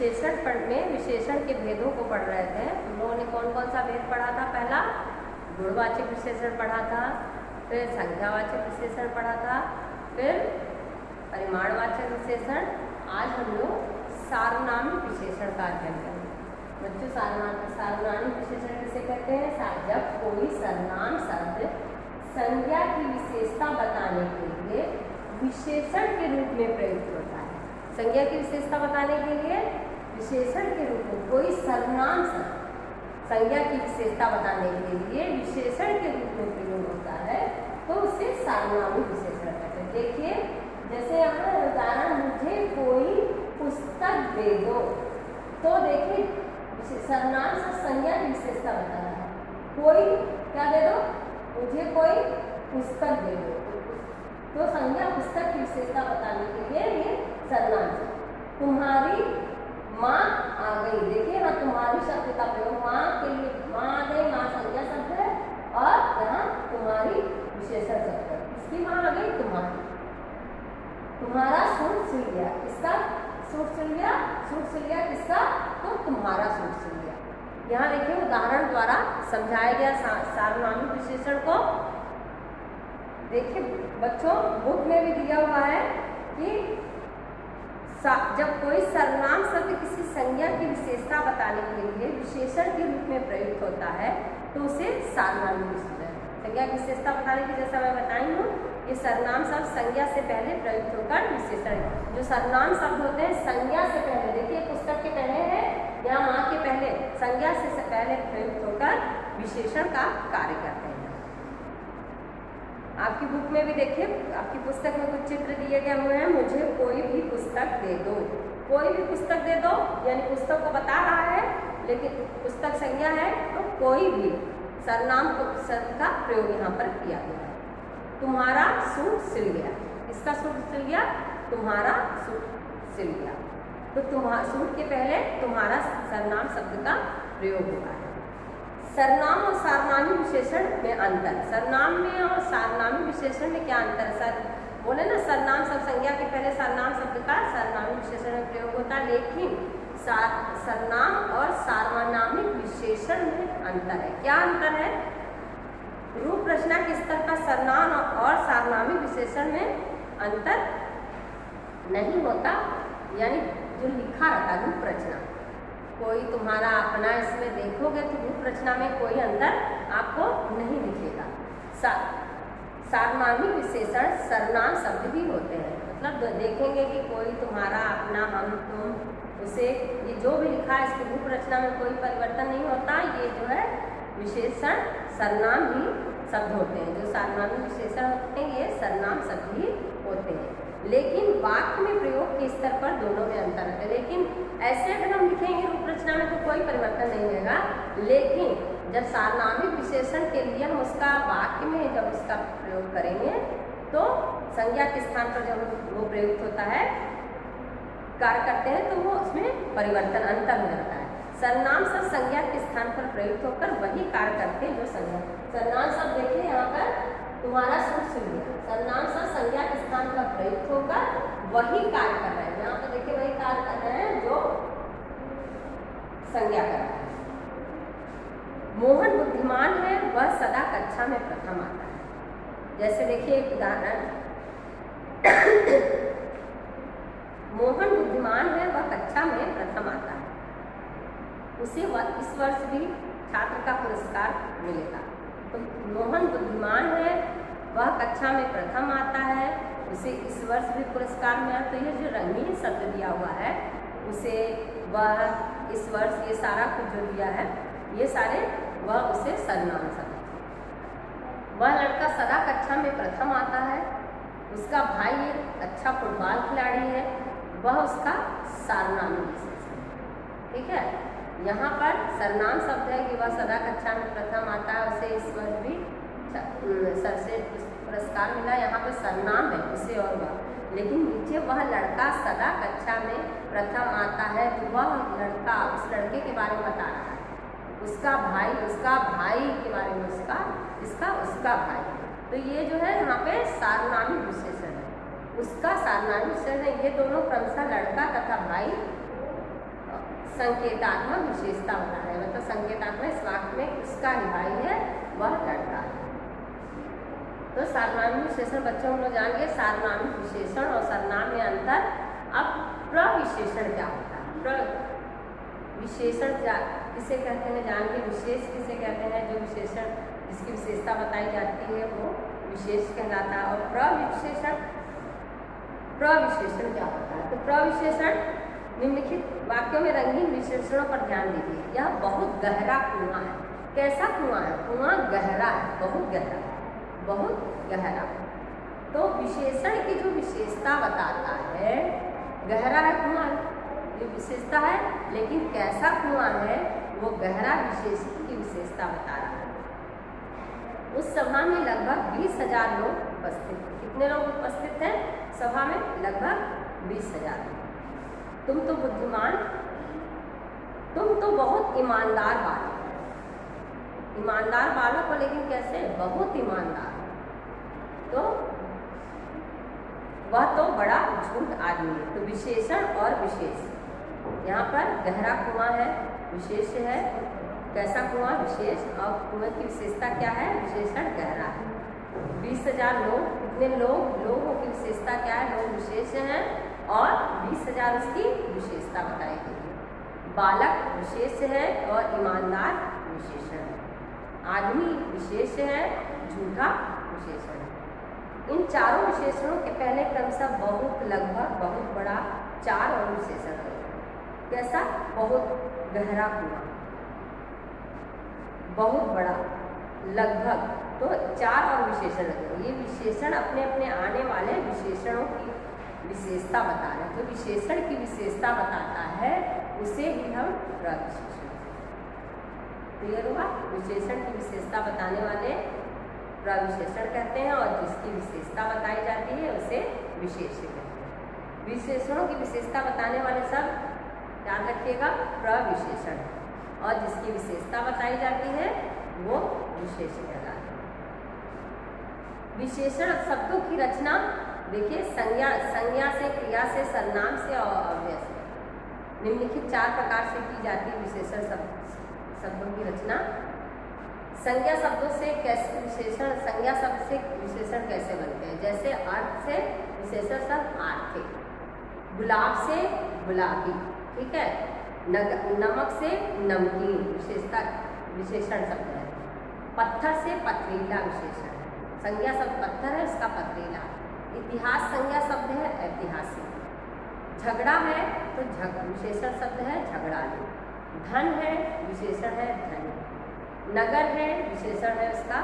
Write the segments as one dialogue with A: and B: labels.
A: में विशेषण के भेदों को पढ़ रहे थे। हम लोगों ने कौन कौन सा भेद पढ़ा था? पहला गुणवाचक विशेषण पढ़ा था, फिर संख्यावाचक विशेषण पढ़ा था, फिर परिमाणवाचक विशेषण। आज हम लोग सार्वनामिक विशेषण का अध्ययन करेंगे। बच्चों, सार्वनामिक विशेषण किसे कहते हैं? जब कोई सर्वनाम शब्द संज्ञा की विशेषता बताने के लिए विशेषण के रूप में प्रयुक्त होता है। संज्ञा की विशेषता बताने के लिए विशेषण के रूप में कोई सर्वनाम शब्द संज्ञा की विशेषता बताने के लिए विशेषण के रूप में प्रयोग होता है तो उसे सार्वनामिक विशेषण कहते हैं। देखिए, जैसे यहाँ उदाहरण, मुझे कोई पुस्तक दे दो, तो देखिए सर्वनाम शब्द संज्ञा की विशेषता बता रहा है। कोई क्या दे दो? मुझे कोई पुस्तक दे दो, तो संज्ञा पुस्तक की विशेषता बताने के लिए ये सर्वनाम शब्द। तुम्हारी माँ आ गई, देखिए यहाँ तुम्हारी शब्द का प्रयोग माँ के लिए, माँ आ गई, माँ संज्ञा शब्द है और यहाँ तुम्हारी विशेषण शब्द है। किसकी माँ आ गई? तुम्हारी। तुम्हारा सूट सिल गया, किसका सूट सिल गया? सूट सिल गया किसका? तो तुम्हारा सूट सिल गया। यहाँ देखिए उदाहरण द्वारा समझाया गया सार्वनामिक विशेषण को। देखिए बच्चों, बुक में भी दिया हुआ है कि जब कोई सर्वनाम शब्द किसी संज्ञा की विशेषता बताने के लिए विशेषण के रूप में प्रयुक्त होता है तो उसे सार्वनामिक विशेषण। संज्ञा की विशेषता बताने की, जैसा मैं बताई हूँ, ये सर्वनाम शब्द संज्ञा से पहले प्रयुक्त होकर विशेषण। जो सर्वनाम शब्द होते हैं संज्ञा से पहले, देखिए पुस्तक के पहले है या माँ के पहले, संज्ञा से पहले प्रयुक्त होकर विशेषण का कार्य करते हैं। आपकी बुक में भी देखिए, आपकी पुस्तक में कुछ चित्र दिए गए हुए हैं। मुझे कोई भी पुस्तक दे दो, कोई भी पुस्तक दे दो, यानी पुस्तक को बता रहा है, लेकिन पुस्तक संज्ञा है तो कोई भी सर्वनाम शब्द का प्रयोग यहाँ पर किया गया है। तुम्हारा सूट सिल गया, किसका सूट सिल गया? तुम्हारा सूट सिल गया, तो सूट के पहले तुम्हारा सर्वनाम शब्द का प्रयोग हुआ है। सर्वनाम और सार्वनामिक विशेषण में अंतर। सर्वनाम में और सार्वनामिक विशेषण में क्या अंतर है? बोले ना, सर्वनाम शब्द संज्ञा के पहले सर्वनाम शब्द का सार्वनामिक विशेषण में प्रयोग होता है, लेकिन सर्वनाम और सार्वनामिक विशेषण में अंतर है। क्या अंतर है? रूप रचना के स्तर पर सर्वनाम और सार्वनामिक विशेषण में अंतर नहीं होता, यानी जो लिखा रहता रूप रचना, कोई तुम्हारा अपना इसमें देखोगे तो रूप रचना में कोई अंतर आपको नहीं दिखेगा। सार्वनामिक विशेषण सर्वनाम शब्द भी होते हैं, मतलब देखेंगे कि कोई तुम्हारा, अपना, हम, तुम, उसे, ये जो भी लिखा है इसकी रूप रचना में कोई परिवर्तन नहीं होता। ये जो है विशेषण सर्वनाम ही शब्द होते हैं। जो सार्वनामिक विशेषण होते हैं ये सर्वनाम शब्द ही होते हैं, लेकिन वाक्य में प्रयोग के स्तर पर दोनों में अंतर है। लेकिन ऐसे अगर हम लिखेंगे रूप रचना में तो कोई परिवर्तन नहीं होगा, लेकिन जब सार्वनामिक विशेषण के लिए हम उसका वाक्य में जब उसका प्रयोग करेंगे तो संज्ञा के स्थान पर जब वो प्रयुक्त होता है, कार्य करते हैं, तो वो उसमें परिवर्तन, अंतर हो जाता है। सर्वनाम शब्द संज्ञा के स्थान पर प्रयुक्त होकर वही कार्य करते हैं जो संज्ञा। सर्वनाम शब्द देखिए यहाँ पर तुम्हारा सूट सिल गया, सर्वनाम शब्द संज्ञा के स्थान पर प्रयुक्त होकर वही कार्य कर रहे हैं। यहाँ पर देखिए वही कार्य कर रहे हैं जो संज्ञा कर रहा है। मोहन बुद्धिमान है, वह सदा कक्षा में प्रथम आता है। जैसे देखिए एक उदाहरण, मोहन बुद्धिमान है, वह कक्षा में प्रथम आता है, उसे इस वर्ष भी छात्र का पुरस्कार मिलेगा। तो मोहन बुद्धिमान है, वह कक्षा में प्रथम आता है, उसे इस वर्ष भी पुरस्कार मिला। तो ये जो रंगीन शब्द दिया हुआ है, उसे, वह, इस वर्ष, ये सारा कुछ जो दिया है, ये सारे वह उसे सर्वनाम शब्द। वह लड़का सदा कक्षा में प्रथम आता है, उसका भाई एक अच्छा फुटबॉल खिलाड़ी है, वह उसका सार्वनामिक विशेषण है। ठीक है, यहाँ पर सर्वनाम शब्द है कि वह सदा कक्षा में प्रथम आता है, उसे इस वर्ष भी सर्वश्रेष्ठ पुरस्कार मिला। यहाँ पर सर्वनाम है उसे और वह, लेकिन नीचे वह लड़का सदा कक्षा में प्रथम आता है, तो वह लड़का उस लड़के के बारे में बता रहा है, उसका भाई के बारे में, उसका भाई। तो ये जो है यहाँ पे सार्वनामिक विशेषण है, उसका सार्वनामिक विशेषण है। ये दोनों क्रमशः लड़का तथा भाई संकेतात्मक विशेषता बता रहे हैं, मतलब संकेतात्मक इस वाक्य में किसका ही भाई है, वह लड़का है। तो सार्वनामिक विशेषण बच्चों हम लोग जान गए सार्वनामिक विशेषण और सर्वनाम में अंतर। अब प्रविशेषण क्या होता है? प्रविशेषण किसे कहते हैं जान के, विशेष किसे कहते हैं? जो विशेषण जिसकी विशेषता बताई जाती है वो विशेष कहलाता है। और प्रविशेषण क्या होता है? तो प्रविशेषण निम्नलिखित वाक्यों में रंगीन विशेषणों पर ध्यान दीजिए। यह बहुत गहरा कुआं है। कैसा कुआं है? कुआं गहरा है, बहुत गहरा, बहुत गहरा। तो विशेषण की जो विशेषता बताता है, गहरा है कुआं, ये विशेषता है, लेकिन कैसा कुआं है वो गहरा विशेषण की विशेषता बता रहा है। उस सभा में लगभग 20,000 लोग उपस्थित थे। कितने लोग उपस्थित हैं सभा में? लगभग 20,000। तुम तो बुद्धिमान, तुम तो बहुत ईमानदार बालक, ईमानदार बालक हो, लेकिन कैसे? बहुत ईमानदार। तो वह तो बड़ा झूठ आदमी है। तो विशेषण और विशेष, यहाँ पर गहरा कुआं है, विशेष है, कैसा कुआं? विशेष। और कुएं की विशेषता क्या है? विशेषण गहरा है। 20,000 लोग, कितने लोग? लोगों की विशेषता क्या है? लोग विशेष हैं और 20,000 उसकी विशेषता बताई गई है। बालक विशेष है और ईमानदार विशेषण है। आदमी विशेष है, झूठा विशेषण है। इन चारों विशेषणों के पहले क्रमशः बहुत, लगभग, बहुत बड़ा, 4 और विशेषण है। कैसा? बहुत गहरा कुआं, बहुत बड़ा, लगभग, तो 4 और विशेषण है। ये विशेषण अपने अपने आने वाले विशेषणों की विशेषता बता रहे हैं। जो विशेषण की विशेषता बताता है उसे ही हम प्रविशेषण, क्लियर हुआ? विशेषण की विशेषता बताने वाले प्रविशेषण कहते हैं और जिसकी विशेषता बताई जाती है उसे विशेष्य कहते हैं। विशेषणों की विशेषता बताने वाले सब याद रखिएगा प्रविशेषण, और जिसकी विशेषता बताई जाती है वो विशेष्य कहलाते हैं। विशेषण शब्दों की रचना देखिए, संज्ञा से, क्रिया से, सर्वनाम से और अव्यय से। निम्नलिखित 4 प्रकार से की जाती है विशेषण शब्दों की रचना। संज्ञा शब्दों से कैसे विशेषण, संज्ञा शब्द से विशेषण कैसे बनते हैं? जैसे अर्थ से विशेषण शब्द आर्थिक, गुलाब से गुलाबी, ठीक है, नमक से नमकीन, विशेषता विशेषण शब्द है। पत्थर से पथरीला विशेषण है, संज्ञा शब्द पत्थर है, उसका पथरीला। इतिहास संज्ञा शब्द है, ऐतिहासिक। झगड़ा है तो विशेषण शब्द है, झगड़ालू। धन है, विशेषण है, धनी। नगर है, विशेषण है उसका,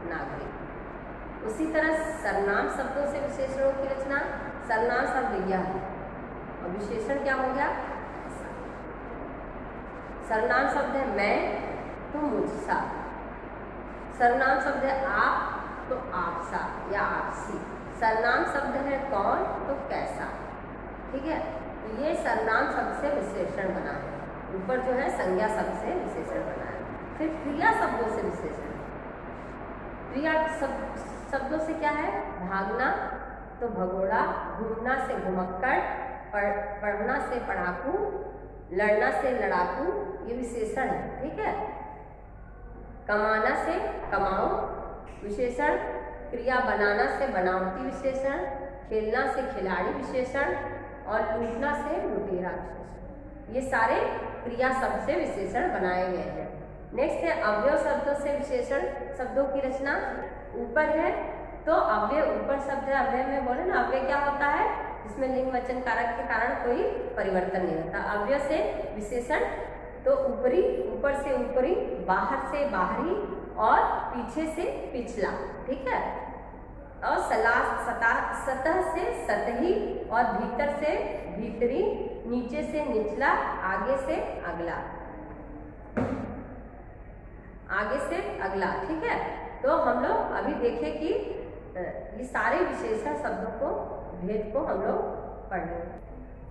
A: नागरिक। उसी तरह सर्वनाम शब्दों से विशेषणों की रचना। सर्वनाम शब्द यह है और विशेषण क्या हो गया? सर्वनाम शब्द है मैं तो मुझसा, सर्वनाम शब्द है आप तो आपसा या आपसी, सर्वनाम शब्द है कौन तो कैसा, ठीक है। तो ये सर्वनाम शब्द से विशेषण बना है। ऊपर जो है संज्ञा शब्द से विशेषण बना है। फिर क्रिया शब्दों से विशेषण। क्रिया शब्दों से क्या है? भागना तो भगोड़ा, घूमना से घुमक्कड़, पढ़ना से पढ़ाकू, लड़ना से लड़ाकू, ये विशेषण है, ठीक है। कमाना से कमाओ विशेषण, क्रिया बनाना से बनावटी विशेषण, खेलना से खिलाड़ी विशेषण और लूटना से लुटेरा विशेषण। ये सारे क्रिया शब्द से विशेषण बनाए गए हैं। नेक्स्ट है अव्यय शब्दों से विशेषण शब्दों की रचना। ऊपर है तो अव्यय, ऊपर शब्द है, अव्यय में बोले ना, अव्यय क्या होता है? जिसमें लिंग वचन कारक के कारण कोई परिवर्तन नहीं होता। अव्यय से विशेषण तो ऊपरी, ऊपर से ऊपरी, बाहर से बाहरी और पीछे से पिछला, ठीक है। और सतह से सतही और भीतर से भीतरी, नीचे से निचला, आगे से अगला, आगे से अगला, ठीक है। तो हम लोग अभी देखें कि ये सारे विशेषण शब्दों को, भेद को हम लोग पढ़ेंगे।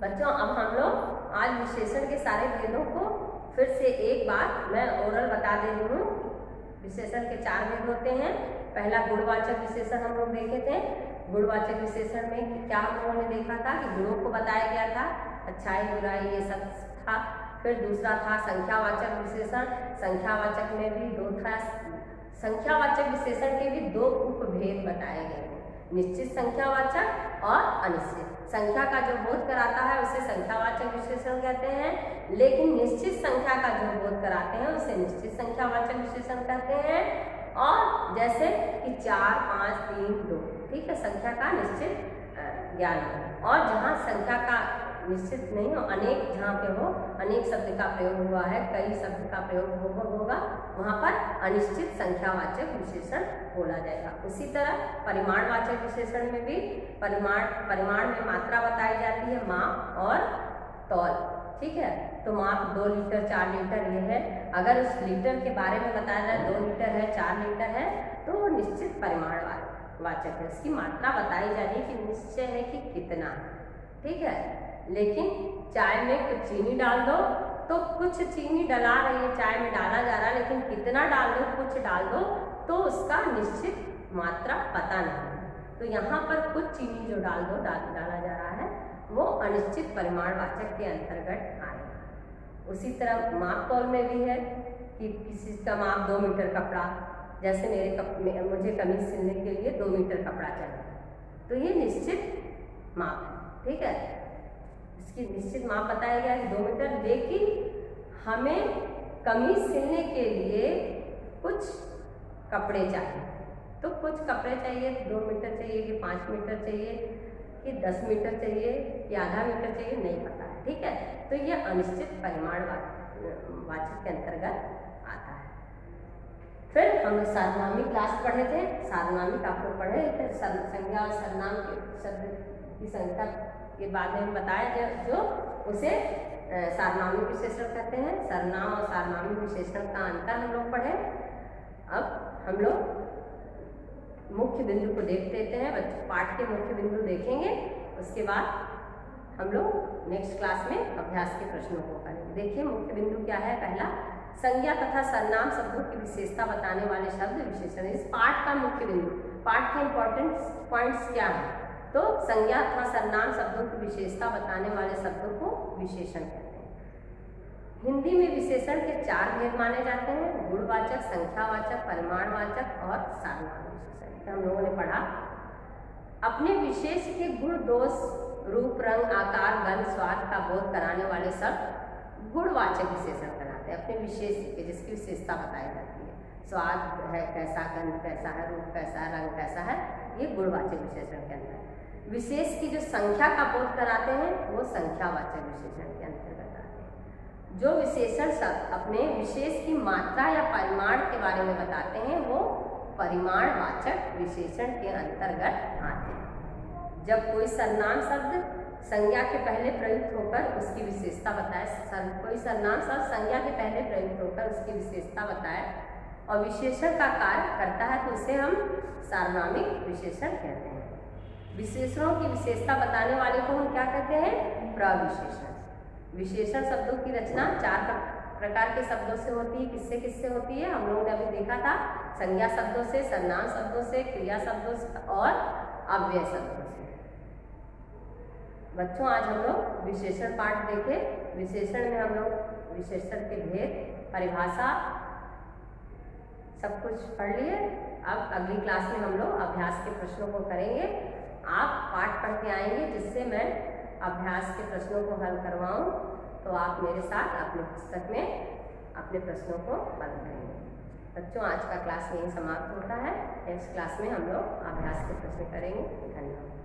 A: बच्चों अब हम लोग आज विशेषण के सारे भेदों को फिर से एक बार मैं ओरल बता दे रही हूँ। विशेषण के 4 भेद होते हैं। पहला गुणवाचक विशेषण हम लोग देखे थे। गुणवाचक विशेषण में क्या हम लोगों ने देखा था कि गुणों को बताया गया था, अच्छाई बुराई ये सब था। फिर दूसरा था संख्यावाचक विशेषण। संख्यावाचक में भी दो था। संख्यावाचक विशेषण के भी दो उपभेद बताए गए हैं, निश्चित संख्यावाचक और अनिश्चित। संख्या का जो बोध कराता है उसे संख्यावाचक विशेषण कहते हैं, लेकिन निश्चित संख्या का जो बोध कराते हैं उसे निश्चित संख्यावाचक विशेषण कहते हैं। और जैसे कि 4, 5, 3, 2, ठीक है, संख्या का निश्चित ज्ञान हो। और जहाँ संख्या का निश्चित नहीं हो, अनेक जहाँ पे हो, अनेक शब्द का प्रयोग हुआ है, कई शब्द का प्रयोग होगा, वहाँ पर अनिश्चित संख्यावाचक विशेषण बोला जाएगा। उसी तरह परिमाणवाचक विशेषण में भी परिमाण में मात्रा बताई जाती है, माप और तौल, ठीक है। तो माप 2 लीटर 4 लीटर ये है। अगर उस लीटर के बारे में बताया जाए 2 लीटर है 4 लीटर है तो वो निश्चित परिमाणवाचक है, उसकी मात्रा बताई जा रही है कि निश्चय है कि कितना, ठीक है। लेकिन चाय में कुछ चीनी डाल दो तो कुछ चीनी डला रही है, चाय में डाला जा रहा है, लेकिन कितना डाल दो, कुछ डाल दो तो उसका निश्चित मात्रा पता नहीं है। तो यहाँ पर कुछ चीनी जो डाला जा रहा है वो अनिश्चित परिमाणवाचक के अंतर्गत आएगा। उसी तरह माप तौल में भी है कि किसी का माप 2 मीटर कपड़ा, जैसे मुझे कमीज सिलने के लिए 2 मीटर कपड़ा चाहिए, तो ये निश्चित माप है, ठीक है। इसकी निश्चित माप बताया गया है 2 मीटर, लेकिन हमें कमीज सिलने के लिए कुछ कपड़े चाहिए, तो कुछ कपड़े चाहिए, 2 मीटर चाहिए कि 5 मीटर चाहिए कि 10 मीटर चाहिए कि आधा मीटर चाहिए, नहीं पता है, ठीक है। तो ये अनिश्चित परिमाणवाचक के अंतर्गत आता है। फिर हम सर्वनामी क्लास पढ़े थे, सार्वनामिक आप लोग पढ़े, फिर संज्ञा और सर्वनाम के शब्द की संख्या के बाद में बताया जो उसे सार्वनामिक विशेषण कहते हैं। सर्वनाम और सार्वनामिक विशेषण का अंतर हम लोग पढ़े। अब हम लोग मुख्य बिंदु को देख लेते हैं, बच्चों पाठ के मुख्य बिंदु देखेंगे, उसके बाद हम लोग नेक्स्ट क्लास में अभ्यास के प्रश्नों को करेंगे। देखिए मुख्य बिंदु क्या है। पहला, संज्ञा तथा सर्वनाम शब्दों की विशेषता बताने वाले शब्द विशेषण। इस पाठ का मुख्य बिंदु, पाठ के इंपॉर्टेंट पॉइंट्स क्या है, तो संज्ञा तथा सर्वनाम शब्दों की विशेषता बताने वाले शब्दों को विशेषण कहते हैं। हिंदी में विशेषण के 4 भेद माने जाते हैं, गुणवाचक, संख्यावाचक, परिमाणवाचक और सार्वनाम विशेषण। हम लोगों ने पढ़ा। अपने विशेष के गुण, दोष, रूप, रंग, आकार, गंध, स्वाद का बोध कराने वाले शब्द गुणवाचक विशेषण कहलाते हैं। अपने विशेष के जिसकी विशेषता बताई जाती है, स्वाद है कैसा, गंध कैसा है, रूप कैसा है, रंग कैसा है, ये गुणवाचक विशेषण के अंदर। विशेष की जो संख्या का बोध कराते हैं वो संख्यावाचक विशेषण के अंतर्गत आते हैं। जो विशेषण शब्द अपने विशेष की मात्रा या परिमाण के बारे में बताते हैं वो परिमाणवाचक विशेषण के अंतर्गत आते हैं। जब कोई सर्वनाम शब्द संज्ञा के पहले प्रयुक्त होकर उसकी विशेषता बताए, कोई सर्वनाम शब्द संज्ञा के पहले प्रयुक्त होकर उसकी विशेषता बताए और विशेषण का कार्य करता है तो उसे हम सार्वनामिक विशेषण कहते हैं। विशेषणों की विशेषता बताने वाले को हम क्या कहते हैं, प्रविशेषण। विशेषण शब्दों की रचना 4 प्रकार के शब्दों से होती है। किससे किससे होती है, हम लोगों ने अभी देखा था, संज्ञा शब्दों से, सर्वनाम शब्दों से, क्रिया शब्दों से और अव्यय शब्दों से। बच्चों आज हम लोग विशेषण पाठ देखे। विशेषण में हम लोग विशेषण के भेद, परिभाषा सब कुछ पढ़ लिए। अब अगली क्लास में हम लोग अभ्यास के प्रश्नों को करेंगे। आप पाठ पढ़ के आएंगे जिससे मैं अभ्यास के प्रश्नों को हल करवाऊं, तो आप मेरे साथ अपने पुस्तक में अपने प्रश्नों को हल करेंगे। बच्चों आज का क्लास यहीं समाप्त होता है। नेक्स्ट क्लास में हम लोग अभ्यास के प्रश्न करेंगे। धन्यवाद।